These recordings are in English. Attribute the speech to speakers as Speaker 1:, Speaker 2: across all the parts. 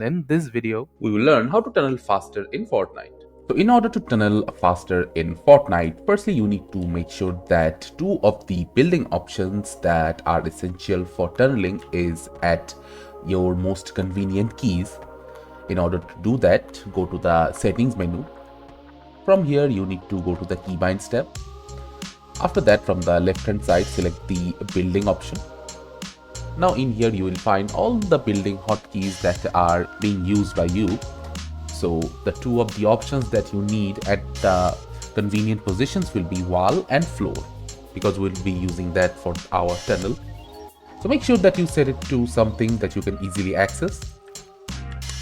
Speaker 1: In this video,
Speaker 2: we will learn how to tunnel faster in Fortnite. So in order to tunnel faster in Fortnite, firstly you need to make sure that two of the building options that are essential for tunneling is at your most convenient keys. In order to do that, go to the settings menu. From here you need to go to the keybinds tab. After that, from the left hand side, select the building option. Now in here you will find all the building hotkeys that are being used by you. So the two of the options that you need at the convenient positions will be wall and floor, because we'll be using that for our tunnel. So make sure that you set it to something that you can easily access.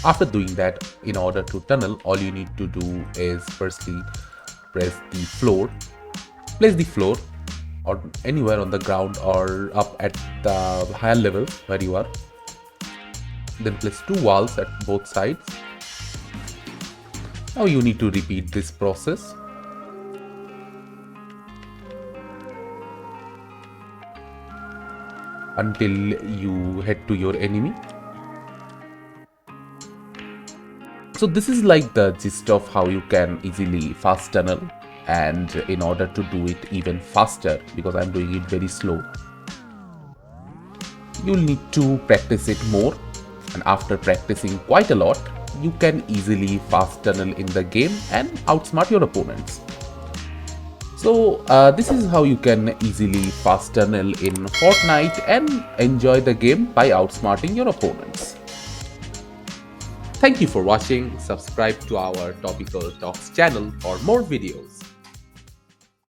Speaker 2: After doing that, in order to tunnel, all you need to do is firstly press the floor. Place the floor or anywhere on the ground or up at the higher level where you are. Then place two walls at both sides. Now you need to repeat this process. Until you head to your enemy. So this is like the gist of how you can easily fast tunnel, and in order to do it even faster, because I'm doing it very slow, you'll need to practice it more, and after practicing quite a lot, you can easily fast tunnel in the game and outsmart your opponents. So this is how you can easily fast tunnel in Fortnite and enjoy the game by outsmarting your opponents. Thank you for watching. Subscribe to our Topical Talks channel for more videos.